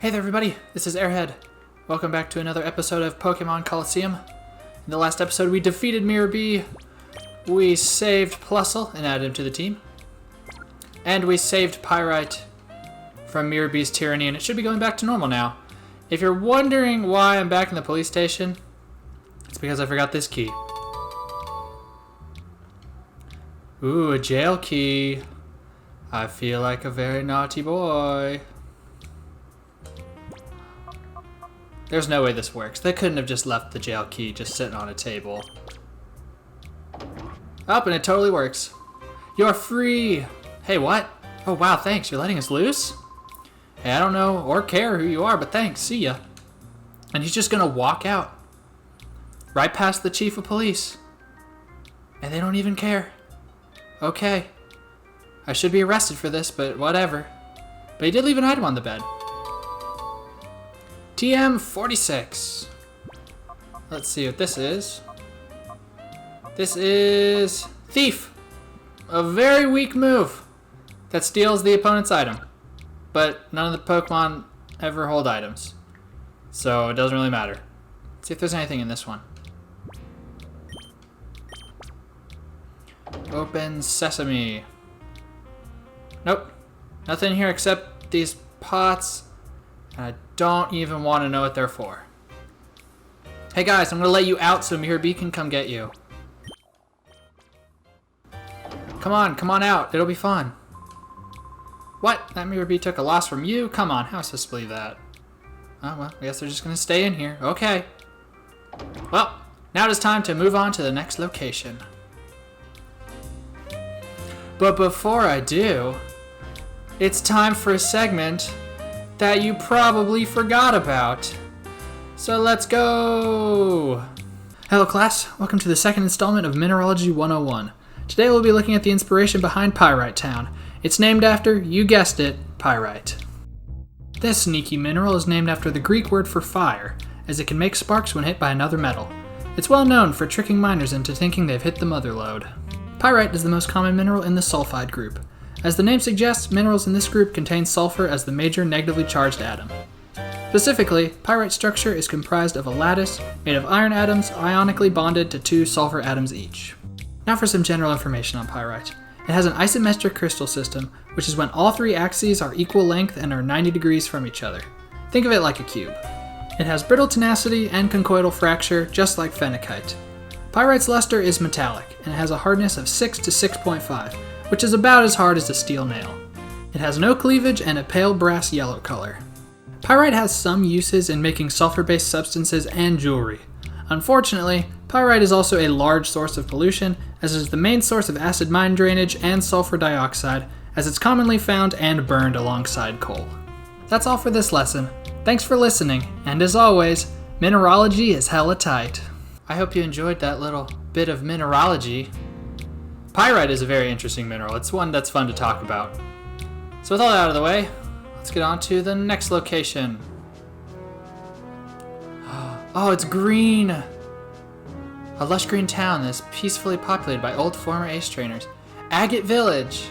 Hey there everybody, this is Airhead. Welcome back to another episode of Pokémon Colosseum. In the last episode we defeated Mirror B, we saved Plusle and added him to the team, and we saved Pyrite from Mirror B's tyranny, and it should be going back to normal now. If you're wondering why I'm back in the police station, it's because I forgot this key. Ooh, a jail key. I feel like a very naughty boy. There's no way this works. They couldn't have just left the jail key just sitting on a table. Oh, and it totally works. You're free. Hey, what? Oh, wow, thanks. You're letting us loose? Hey, I don't know or care who you are, but thanks. See ya. And he's just gonna walk out. Right past the chief of police. And they don't even care. Okay. I should be arrested for this, but whatever. But he did leave an item on the bed. TM46. Let's see what this is. This is Thief. A very weak move that steals the opponent's item. But none of the Pokemon ever hold items, so it doesn't really matter. Let's see if there's anything in this one. Open sesame. Nope. Nothing here except these pots. I don't even want to know what they're for. Hey guys, I'm going to let you out so Mirror B can come get you. Come on out. It'll be fun. What? That Mirror B took a loss from you? Come on, how am I supposed to believe that? Oh, well, I guess they're just going to stay in here. Okay. Well, now it is time to move on to the next location. But before I do, it's time for a segment that you probably forgot about. So let's go! Hello class, welcome to the second installment of Mineralogy 101. Today we'll be looking at the inspiration behind Pyrite Town. It's named after, you guessed it, pyrite. This sneaky mineral is named after the Greek word for fire, as it can make sparks when hit by another metal. It's well known for tricking miners into thinking they've hit the mother lode. Pyrite is the most common mineral in the sulfide group. As the name suggests, minerals in this group contain sulfur as the major negatively charged atom. Specifically, pyrite structure is comprised of a lattice made of iron atoms ionically bonded to 2 sulfur atoms each. Now for some general information on pyrite. It has an isometric crystal system, which is when all 3 axes are equal length and are 90 degrees from each other. Think of it like a cube. It has brittle tenacity and conchoidal fracture, just like phenakite. Pyrite's luster is metallic, and has a hardness of 6 to 6.5, which is about as hard as a steel nail. It has no cleavage and a pale brass yellow color. Pyrite has some uses in making sulfur-based substances and jewelry. Unfortunately, pyrite is also a large source of pollution, as it is the main source of acid mine drainage and sulfur dioxide, as it's commonly found and burned alongside coal. That's all for this lesson. Thanks for listening, and as always, mineralogy is hella tight. I hope you enjoyed that little bit of mineralogy. Pyrite is a very interesting mineral. It's one that's fun to talk about. So with all that out of the way, let's get on to the next location. Oh, it's green! A lush green town that is peacefully populated by old former ace trainers. Agate Village!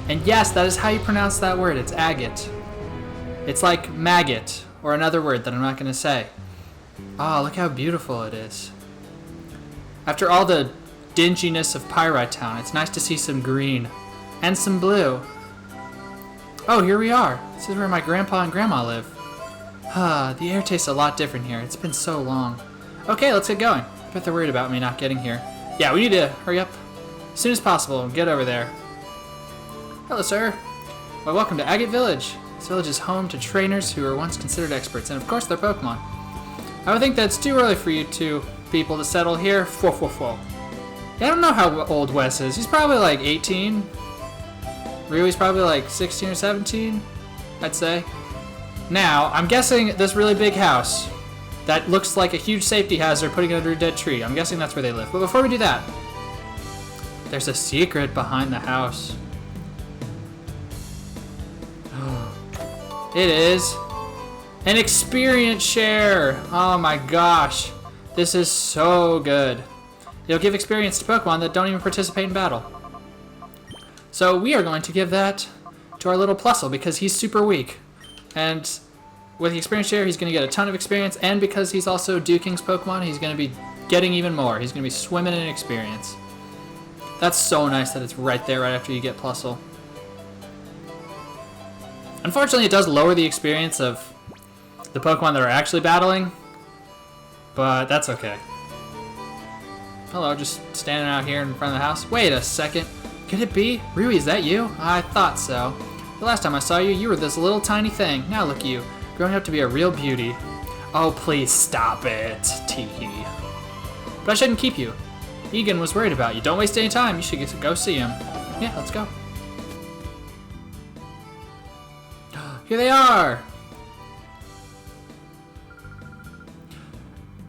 And yes, that is how you pronounce that word. It's agate. It's like maggot, or another word that I'm not going to say. Oh, look how beautiful it is. After all the dinginess of Pyrite Town, it's nice to see some green and some blue. Oh, here we are. This is where my grandpa and grandma live. The air tastes a lot different here. It's been so long. Okay, let's get going. I bet they're worried about me not getting here. Yeah, we need to hurry up as soon as possible and get over there. Hello, sir. Well, welcome to Agate Village. This village is home to trainers who were once considered experts, and of course, they're Pokemon. I would think that's too early for you two people to settle here. Yeah, I don't know how old Wes is. He's probably like 18. Ryui's probably like 16 or 17, I'd say. Now, I'm guessing this really big house that looks like a huge safety hazard putting it under a dead tree. I'm guessing that's where they live. But before we do that, there's a secret behind the house. It is an experience share. Oh my gosh. This is so good. It'll give experience to Pokemon that don't even participate in battle. So we are going to give that to our little Plusle because he's super weak. And with the experience share, he's going to get a ton of experience, and because he's also Duking's Pokemon, he's going to be getting even more. He's going to be swimming in experience. That's so nice that it's right there right after you get Plusle. Unfortunately, it does lower the experience of the Pokemon that are actually battling, but that's okay. Hello, just standing out here in front of the house. Wait a second. Could it be? Rui, is that you? I thought so. The last time I saw you, you were this little tiny thing. Now look at you, growing up to be a real beauty. Oh, please stop it. Teehee. But I shouldn't keep you. Eagun was worried about you. Don't waste any time. You should get to go see him. Yeah, let's go. Here they are!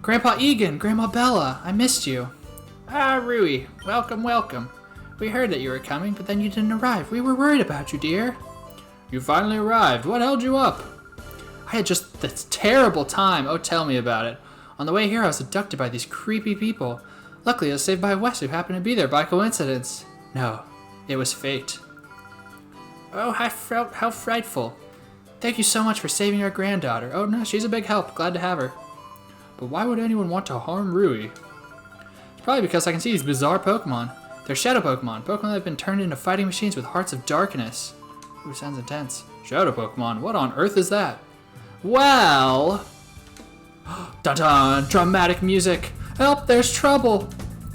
Grandpa Eagun, Grandma Bella, I missed you. Ah, Rui, welcome, welcome. We heard that you were coming, but then you didn't arrive. We were worried about you, dear. You finally arrived. What held you up? I had just this terrible time. Oh, tell me about it. On the way here, I was abducted by these creepy people. Luckily, I was saved by Wes, who happened to be there by coincidence. No, it was fate. Oh, how frightful. Thank you so much for saving our granddaughter. Oh no, she's a big help. Glad to have her. But why would anyone want to harm Rui? It's probably because I can see these bizarre Pokemon. They're shadow Pokemon. Pokemon that have been turned into fighting machines with hearts of darkness. Ooh, sounds intense. Shadow Pokemon? What on earth is that? Well... Dun-dun! Dramatic music! Help, there's trouble!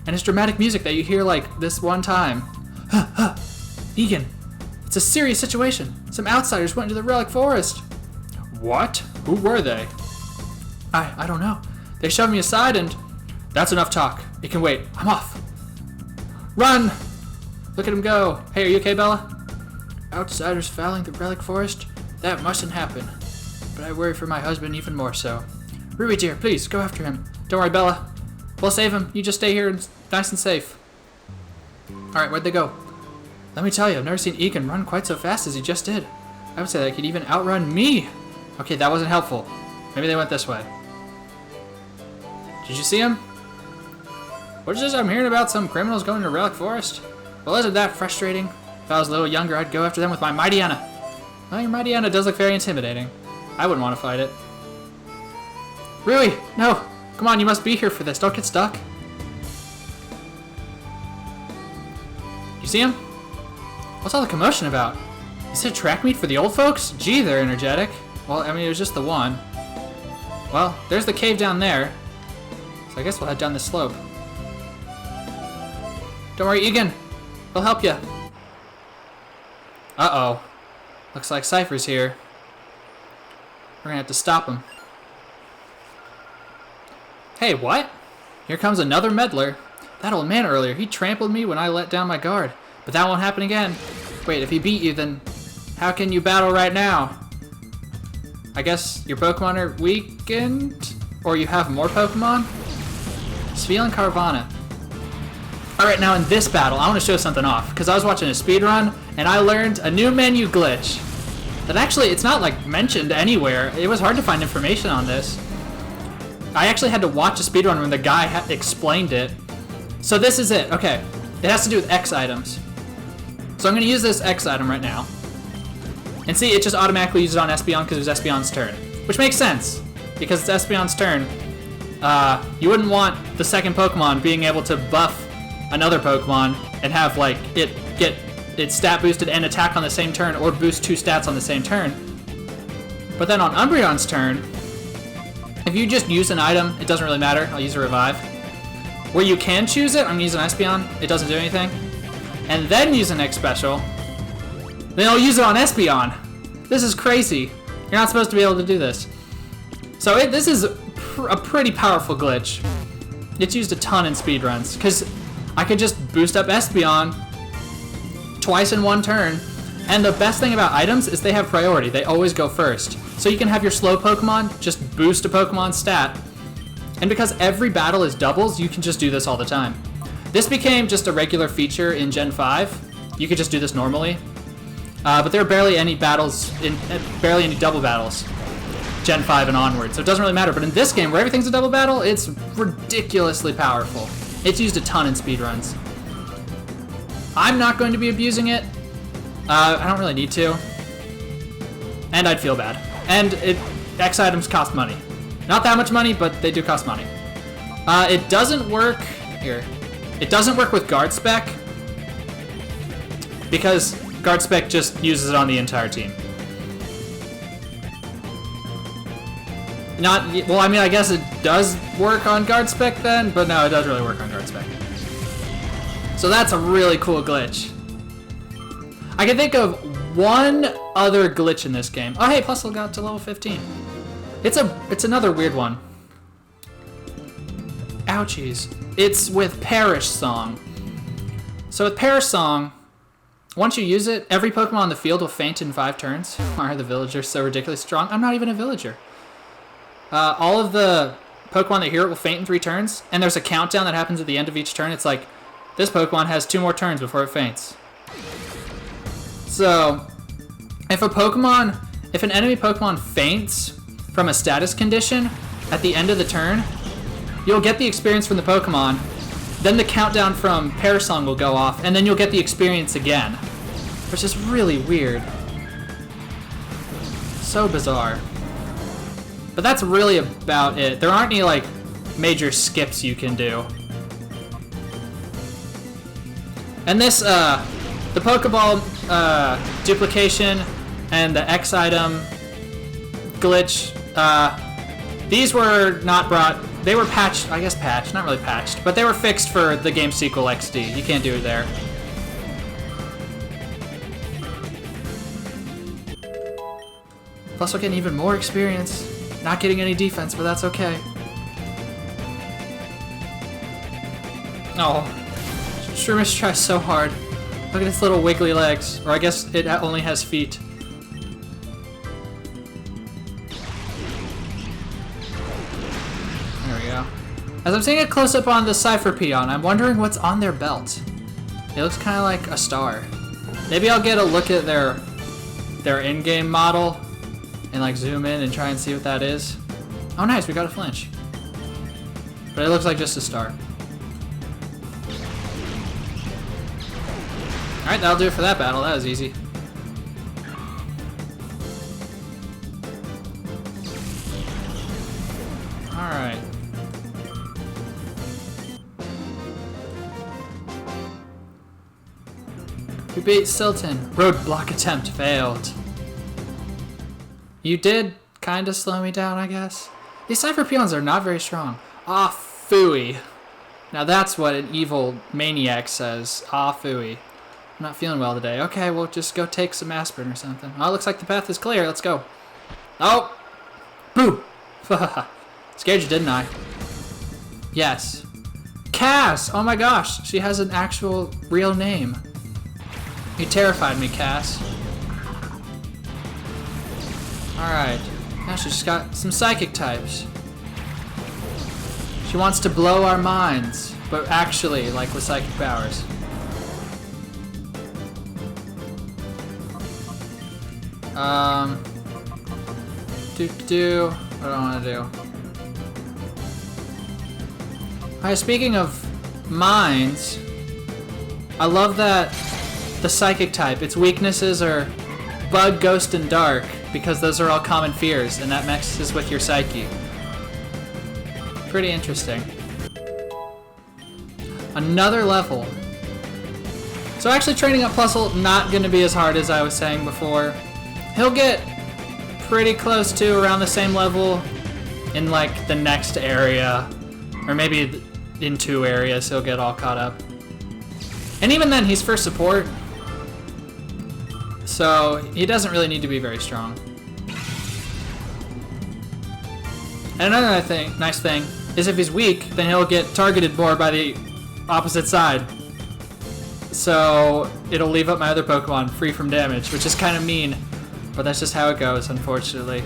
And it's dramatic music that you hear like this one time. Eagun, it's a serious situation. Some outsiders went into the Relic Forest. What? Who were they? I don't know. They shoved me aside and... That's enough talk. It can wait. I'm off. Run! Look at him go. Hey, are you okay, Bella? Outsiders fouling the Relic Forest? That mustn't happen. But I worry for my husband even more so. Rui, dear, please, go after him. Don't worry, Bella. We'll save him. You just stay here nice and safe. Alright, where'd they go? Let me tell you, I've never seen Eagun run quite so fast as he just did. I would say that he could even outrun me. Okay, that wasn't helpful. Maybe they went this way. Did you see him? What is this I'm hearing about some criminals going to Relic Forest? Well, isn't that frustrating? If I was a little younger, I'd go after them with my Mightyena. Well, your Mightyena does look very intimidating. I wouldn't want to fight it. Rui, no! Come on, you must be here for this. Don't get stuck. You see him? What's all the commotion about? Is it a track meet for the old folks? Gee, they're energetic. Well, I mean, it was just the one. Well, there's the cave down there. So I guess we'll head down this slope. Don't worry, Eagun. We'll help you. Uh-oh. Looks like Cypher's here. We're gonna have to stop him. Hey, what? Here comes another meddler. That old man earlier, he trampled me when I let down my guard. But that won't happen again. Wait, if he beat you, then how can you battle right now? I guess your Pokemon are weakened? Or you have more Pokemon? Spiel and Carvana. Alright, now in this battle, I want to show something off. Because I was watching a speedrun, and I learned a new menu glitch. That actually, it's not like mentioned anywhere. It was hard to find information on this. I actually had to watch a speedrun when the guy explained it. So this is it. Okay. It has to do with X items. So I'm going to use this X item right now. And see, it just automatically uses it on Espeon because it was Espeon's turn. Which makes sense. Because it's Espeon's turn. You wouldn't want the second Pokemon being able to buff another Pokemon and have like it get its stat boosted and attack on the same turn, or boost 2 stats on the same turn. But then on Umbreon's turn, if you just use an item, it doesn't really matter. I'll use a Revive. Where you can choose it, I'm gonna use an Espeon. It doesn't do anything. And then use an X special. Then I'll use it on Espeon. This is crazy. You're not supposed to be able to do this. So this is a pretty powerful glitch. It's used a ton in speedruns, because I could just boost up Espeon twice in one turn. And the best thing about items is they have priority. They always go first. So you can have your slow Pokemon just boost a Pokemon's stat. And because every battle is doubles, you can just do this all the time. This became just a regular feature in Gen 5. You could just do this normally. But there are barely any battles, barely any double battles. Gen 5 and onward, so it doesn't really matter. But in this game, where everything's a double battle, it's ridiculously powerful. It's used a ton in speedruns. I'm not going to be abusing it. I don't really need to. And I'd feel bad. And X items cost money. Not that much money, but they do cost money. It doesn't work here. It doesn't work with guard spec because guard spec just uses it on the entire team. Well, I mean, I guess it does work on guard spec then, but no, it doesn't really work on guard spec. So that's a really cool glitch. I can think of one other glitch in this game. Oh, hey, Plusle got to level 15. It's another weird one. Ouchies. It's with Perish Song. So with Perish Song, once you use it, every Pokemon on the field will faint in 5 turns. Why are the villagers so ridiculously strong? I'm not even a villager. All of the Pokemon that hear it will faint in 3 turns, and there's a countdown that happens at the end of each turn. It's like, this Pokemon has 2 more turns before it faints. So, if an enemy Pokemon faints from a status condition at the end of the turn, you'll get the experience from the Pokemon, then the countdown from Perish Song will go off, and then you'll get the experience again. Which is really weird. So bizarre. But that's really about it. There aren't any, like, major skips you can do. And this, the Pokeball duplication and the X item glitch, these were not brought, they were patched, I guess patched, not really patched, but they were fixed for the game sequel XD. You can't do it there. Plus we're getting even more experience. Not getting any defense, but that's okay. Oh, Shroomish tries so hard. Look at its little wiggly legs. Or I guess it only has feet. There we go. As I'm seeing a close-up on the Cypher Peon, I'm wondering what's on their belt. It looks kind of like a star. Maybe I'll get a look at their in-game model and like zoom in and try and see what that is. Oh nice, we got a flinch. But it looks like just a star. Alright, that'll do it for that battle. That was easy. Alright. We beat Silton. Roadblock attempt failed. You did kind of slow me down, I guess. These Cypher Peons are not very strong. Ah, phooey. Now that's what an evil maniac says. Ah, phooey. I'm not feeling well today. Okay, we'll just go take some aspirin or something. Oh, looks like the path is clear. Let's go. Oh! Boo! Scared you, didn't I? Yes. Cass! Oh my gosh, she has an actual real name. You terrified me, Cass. Alright, now she's just got some psychic types. She wants to blow our minds, but actually, like with psychic powers. What do I want to do? Alright, speaking of minds, I love that the psychic type, its weaknesses are bug, ghost, and dark, because those are all common fears, and that mixes with your psyche. Pretty interesting. Another level. So actually training up Plusle not going to be as hard as I was saying before. He'll get pretty close to around the same level in like the next area, or maybe in 2 areas he'll get all caught up. And even then he's first support, so he doesn't really need to be very strong. And another nice thing is if he's weak, then he'll get targeted more by the opposite side. So it'll leave up my other Pokemon free from damage, which is kind of mean, but that's just how it goes, unfortunately.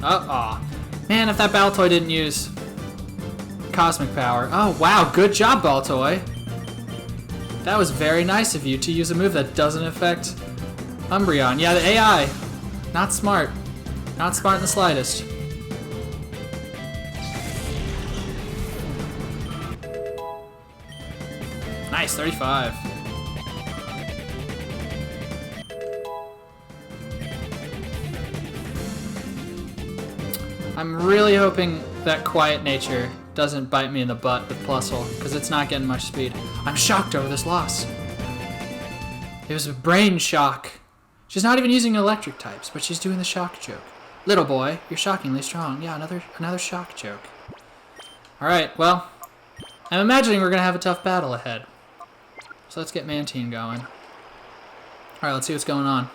Aw. Man, if that Baltoy didn't use Cosmic Power. Oh, wow, good job, Baltoy. That was very nice of you to use a move that doesn't affect Umbreon. Yeah, the AI. Not smart. Not smart in the slightest. Nice, 35. I'm really hoping that Quiet Nature doesn't bite me in the butt with Plusle, because it's not getting much speed. I'm shocked over this loss. It was a brain shock. She's not even using electric types, but she's doing the shock joke. Little boy, you're shockingly strong. Yeah, another shock joke. Alright, well, I'm imagining we're going to have a tough battle ahead. So let's get Mantine going. Alright, let's see what's going on.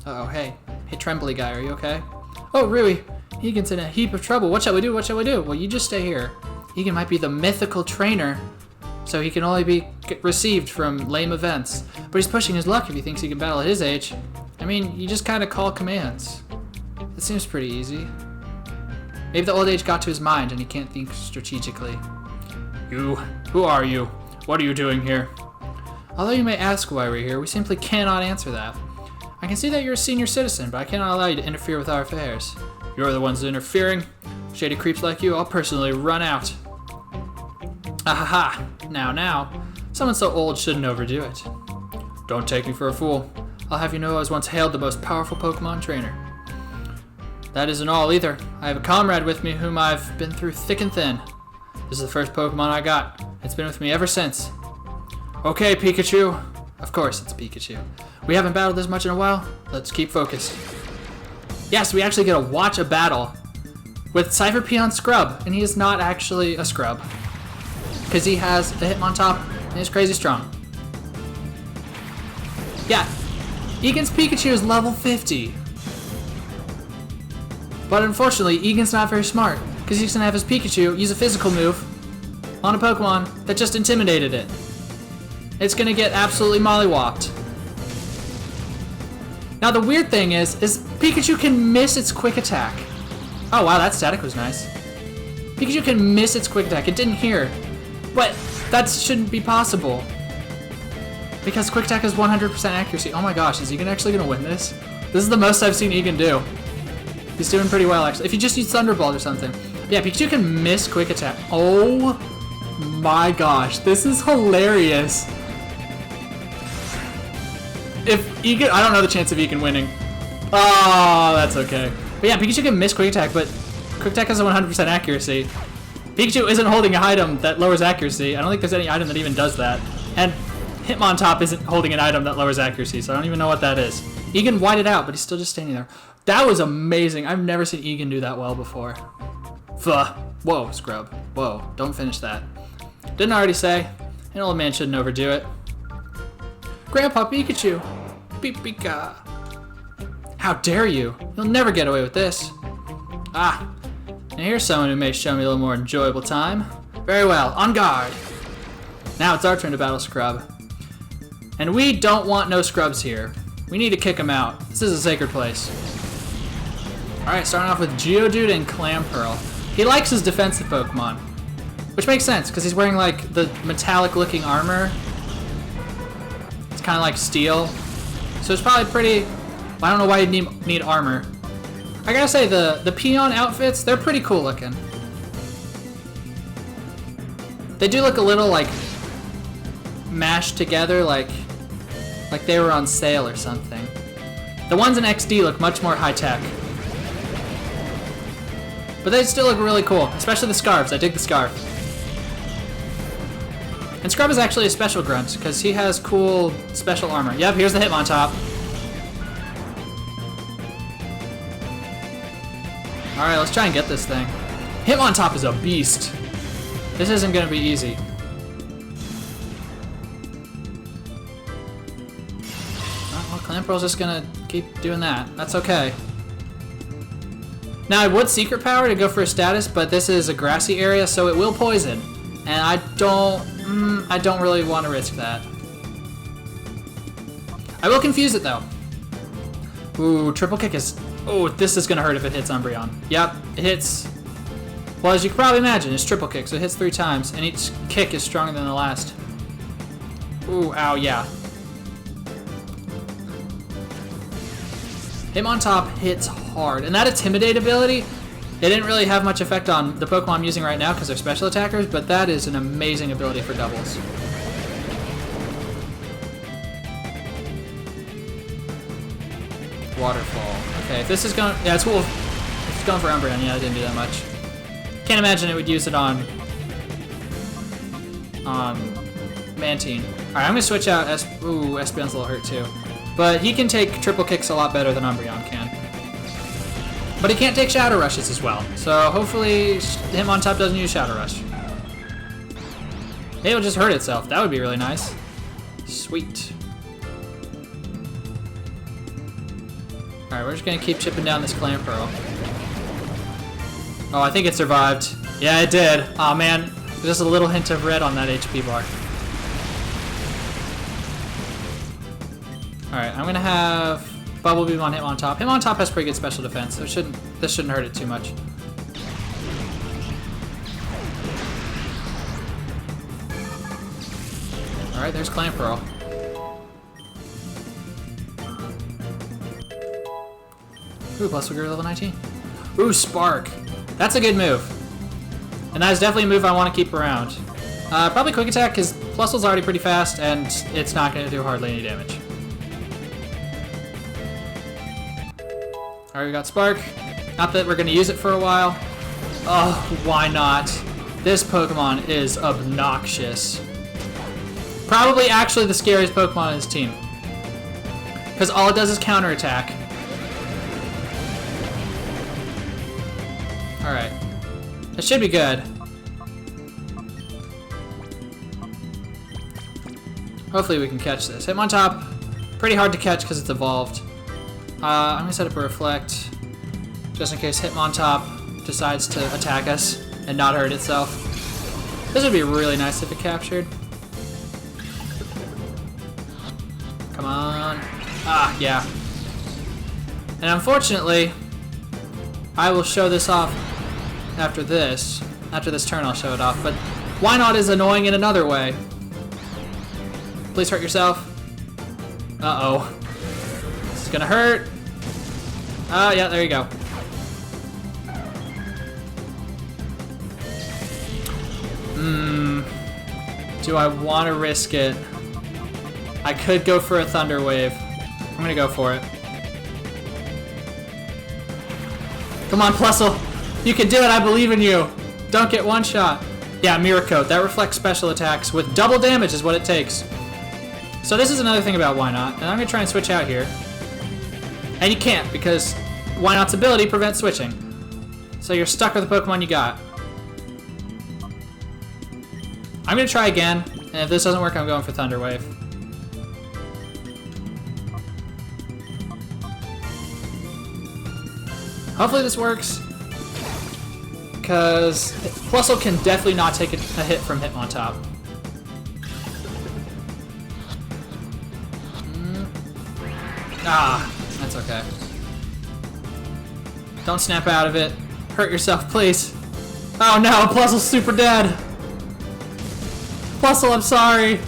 Uh-oh, hey. Hey, Trembly guy, are you okay? Oh, Rui, Eagun's in a heap of trouble. What shall we do? What shall we do? Well, you just stay here. Eagun might be the mythical trainer, so he can only be received from lame events. But he's pushing his luck if he thinks he can battle at his age. I mean, you just kind of call commands. It seems pretty easy. Maybe the old age got to his mind and he can't think strategically. You, who are you? What are you doing here? Although you may ask why we're here, we simply cannot answer that. I can see that you're a senior citizen, but I cannot allow you to interfere with our affairs. You're the ones interfering. Shady creeps like you, I'll personally run out. Ahaha. Now. Someone so old shouldn't overdo it. Don't take me for a fool. I'll have you know I was once hailed the most powerful Pokemon trainer. That isn't all either. I have a comrade with me whom I've been through thick and thin. This is the first Pokemon I got. It's been with me ever since. Okay, Pikachu. Of course, it's Pikachu. We haven't battled this much in a while. Let's keep focused. Yes, we actually get to watch a battle with Cypher Peon Scrub, and he is not actually a Scrub. Because he has a Hitmontop and he's crazy strong. Yeah, Eagun's Pikachu is level 50. But unfortunately, Eagun's not very smart, because he's going to have his Pikachu use a physical move on a Pokemon that just intimidated it. It's going to get absolutely mollywopped. Now the weird thing is Pikachu can miss its quick attack. Oh wow, that static was nice. Pikachu can miss its quick attack. It didn't hear. But that shouldn't be possible. Because quick attack is 100% accuracy. Oh my gosh, is Eagun actually going to win this? This is the most I've seen Eagun do. He's doing pretty well, actually. If you just use Thunderbolt or something. Yeah, Pikachu can miss quick attack. Oh my gosh, this is hilarious. If Eagun, I don't know the chance of Eagun winning. Oh, that's okay. But yeah, Pikachu can miss quick attack, but quick attack has a 100% accuracy. Pikachu isn't holding an item that lowers accuracy. I don't think there's any item that even does that. And Hitmontop isn't holding an item that lowers accuracy, so I don't even know what that is. Eagun whited out, but he's still just standing there. That was amazing. I've never seen Eagun do that well before. Fuh. Whoa, Scrub. Whoa, don't finish that. Didn't I already say? An old man shouldn't overdo it. Grandpa Pikachu! Pika! How dare you! You'll never get away with this. Ah, and here's someone who may show me a little more enjoyable time. Very well, on guard! Now it's our turn to battle Scrub. And we don't want no Scrubs here. We need to kick them out. This is a sacred place. Alright, starting off with Geodude and Clamperl. He likes his defensive Pokemon. Which makes sense, because he's wearing like the metallic looking armor. It's kind of like steel. So it's probably pretty... I don't know why you'd need armor. I gotta say, the Peon outfits, they're pretty cool looking. They do look a little like mashed together, like they were on sale or something. The ones in XD look much more high-tech. But they still look really cool, especially the scarves. I dig the scarf. And Scrub is actually a special grunt, because he has cool special armor. Yep, here's the Hitmontop. Alright, let's try and get this thing. Hitmontop is a beast. This isn't going to be easy. Well, Clamperl's just going to keep doing that. That's okay. Now, I would Secret Power to go for a status, but this is a grassy area, so it will poison. And I don't really want to risk that. I will confuse it, though. Ooh, triple kick is... Oh, this is going to hurt if it hits Umbreon. Yep, it hits... Well, as you can probably imagine, it's triple kick, so it hits 3 times, and each kick is stronger than the last. Ooh, ow, yeah. Hitmontop hits hard, and that Intimidate ability, it didn't really have much effect on the Pokemon I'm using right now because they're special attackers, but that is an amazing ability for doubles. Waterfall. Okay, if this is going... Yeah, it's cool. It's going for Umbreon. Yeah, I didn't do that much. Can't imagine it would use it on Mantine. Alright, I'm gonna switch out Ooh, Espeon's a little hurt too. But he can take triple kicks a lot better than Umbreon can. But he can't take Shadow Rushes as well. So hopefully Hitmontop doesn't use Shadow Rush. Maybe it'll just hurt itself. That would be really nice. Sweet. Alright, we're just gonna keep chipping down this Clam Pearl. Oh, I think it survived. Yeah, it did. Aw, man. There's just a little hint of red on that HP bar. Alright, I'm gonna have Bubble Beam on Hitmontop. Hitmontop has pretty good special defense, so this shouldn't hurt it too much. Alright, there's Clam Pearl. Ooh, plus Vigor level 19. Ooh, Spark. That's a good move. And that is definitely a move I want to keep around. Probably Quick Attack, because Plusle's already pretty fast, and it's not going to do hardly any damage. Alright, we got Spark. Not that we're going to use it for a while. Oh, why not? This Pokemon is obnoxious. Probably actually the scariest Pokemon on his team. Because all it does is counterattack. Alright. It should be good. Hopefully we can catch this. Hitmontop, pretty hard to catch because it's evolved. I'm going to set up a Reflect, just in case Hitmontop decides to attack us and not hurt itself. This would be really nice if it captured. Come on. Ah, yeah. And unfortunately, I will show this off after this. After this turn, I'll show it off. But why not is annoying in another way. Please hurt yourself. Uh-oh. This is gonna hurt. Oh, yeah, there you go. Do I want to risk it? I could go for a Thunder Wave. I'm gonna go for it. Come on, Plusle. You can do it, I believe in you. Don't get one shot. Yeah, Mirror Coat. That reflects special attacks with double damage is what it takes. So this is another thing about Why Not, and I'm gonna try and switch out here. And you can't, because Why Not's ability prevents switching. So you're stuck with the Pokemon you got. I'm gonna try again, and if this doesn't work, I'm going for Thunder Wave. Hopefully this works, because Plusle can definitely not take a hit from Hitmontop. Ah, that's okay. Don't snap out of it. Hurt yourself, please. Oh no, Plusle's super dead. Plusle, I'm sorry.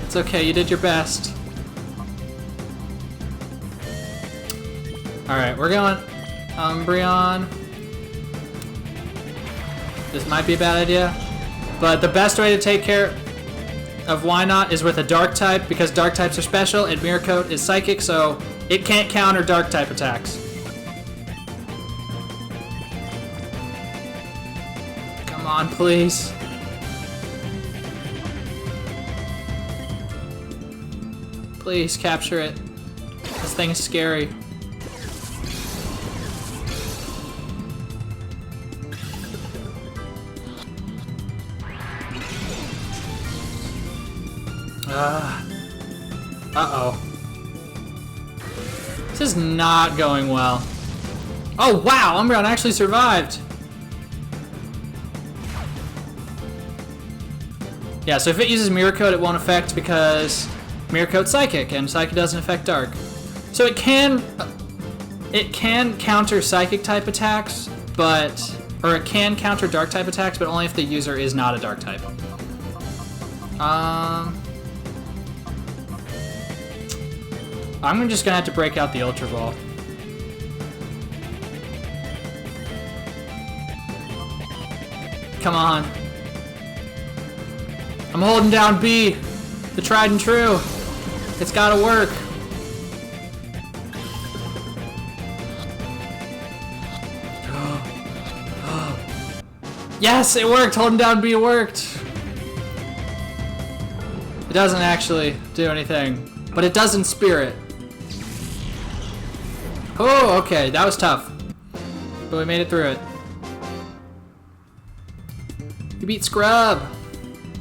It's okay, you did your best. Alright, we're going Umbreon. This might be a bad idea, but the best way to take care of Why Not is with a Dark type, because Dark types are special, and Mirror Coat is Psychic, so it can't counter Dark type attacks. Come on, please. Please capture it. This thing is scary. Uh-oh. This is not going well. Oh, wow! Umbreon actually survived! Yeah, so if it uses Mirror Coat, it won't affect because Mirror Coat's Psychic, and Psychic doesn't affect Dark. So it can counter Psychic-type attacks, or it can counter Dark-type attacks, but only if the user is not a Dark type. I'm just gonna have to break out the Ultra Ball. Come on. I'm holding down B, the tried and true. It's gotta work. Yes, it worked. Holding down B worked. It doesn't actually do anything, but it does in spirit. Oh, okay. That was tough. But we made it through it. You beat Scrub.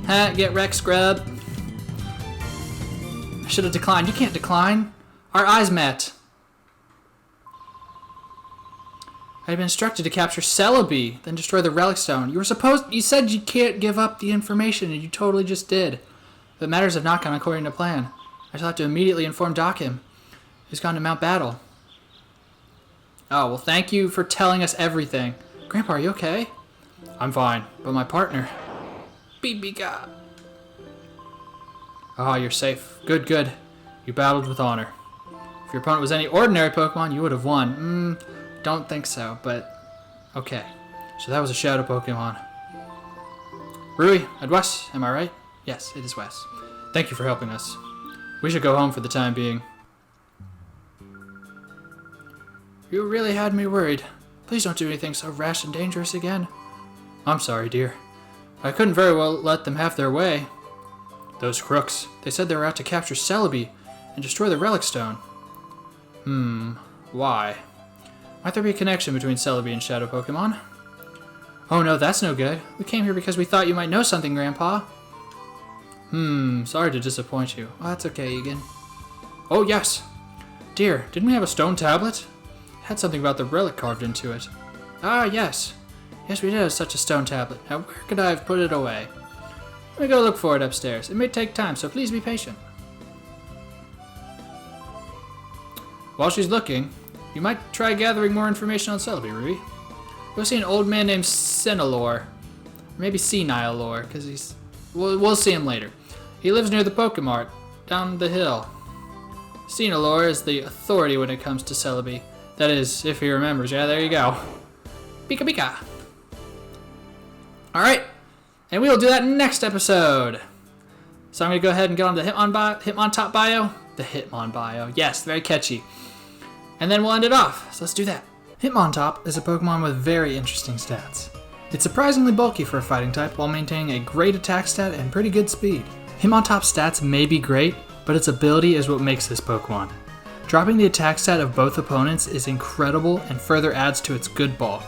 Huh? Get wrecked, Scrub. I should have declined. You can't decline. Our eyes met. I had been instructed to capture Celebi, then destroy the relic stone. You said you can't give up the information, and you totally just did. But matters have not gone according to plan. I shall have to immediately inform Dockham. He's gone to Mount Battle. Oh, well, thank you for telling us everything. Grandpa, are you okay? I'm fine, but my partner... Bibika. Oh, you're safe. Good, good. You battled with honor. If your opponent was any ordinary Pokemon, you would have won. Don't think so, but... Okay. So that was a Shadow Pokemon. Rui, and Wes, am I right? Yes, it is Wes. Thank you for helping us. We should go home for the time being. You really had me worried. Please don't do anything so rash and dangerous again. I'm sorry, dear. I couldn't very well let them have their way. Those crooks. They said they were out to capture Celebi and destroy the relic stone. Why? Might there be a connection between Celebi and Shadow Pokemon? Oh no, that's no good. We came here because we thought you might know something, Grandpa. Sorry to disappoint you. Oh, that's okay, Eagun. Oh, yes. Dear, didn't we have a stone tablet? It had something about the relic carved into it. Ah, yes. Yes, we did have such a stone tablet. Now, where could I have put it away? Let me go look for it upstairs. It may take time, so please be patient. While she's looking, you might try gathering more information on Celebi, Rui. We'll see an old man named Sinalor. Or maybe Senile Lore, because he's... We'll see him later. He lives near the Pokemart, down the hill. Sinalor is the authority when it comes to Celebi. That is, if he remembers. Yeah, there you go. Pika Pika. Alright, and we will do that next episode. So I'm going to go ahead and get on the Hitmontop bio. The Hitmon bio. Yes, very catchy. And then we'll end it off. So let's do that. Hitmontop is a Pokemon with very interesting stats. It's surprisingly bulky for a fighting type while maintaining a great attack stat and pretty good speed. Hitmontop's stats may be great, but its ability is what makes this Pokemon. Dropping the attack stat of both opponents is incredible and further adds to its good bulk.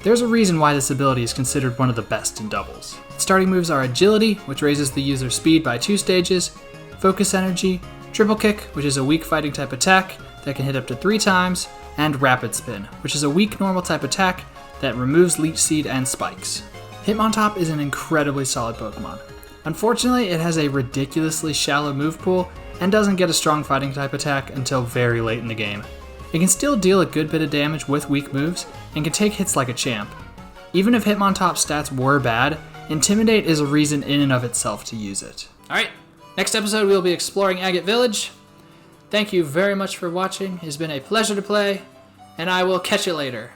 There's a reason why this ability is considered one of the best in doubles. Its starting moves are Agility, which raises the user's speed by 2 stages, Focus Energy, Triple Kick, which is a weak fighting type attack that can hit up to 3 times, and Rapid Spin, which is a weak normal type attack that removes Leech Seed and Spikes. Hitmontop is an incredibly solid Pokemon. Unfortunately, it has a ridiculously shallow move pool and doesn't get a strong fighting type attack until very late in the game. It can still deal a good bit of damage with weak moves and can take hits like a champ. Even if Hitmontop's stats were bad, Intimidate is a reason in and of itself to use it. Alright, next episode we'll be exploring Agate Village. Thank you very much for watching. It's been a pleasure to play, and I will catch you later.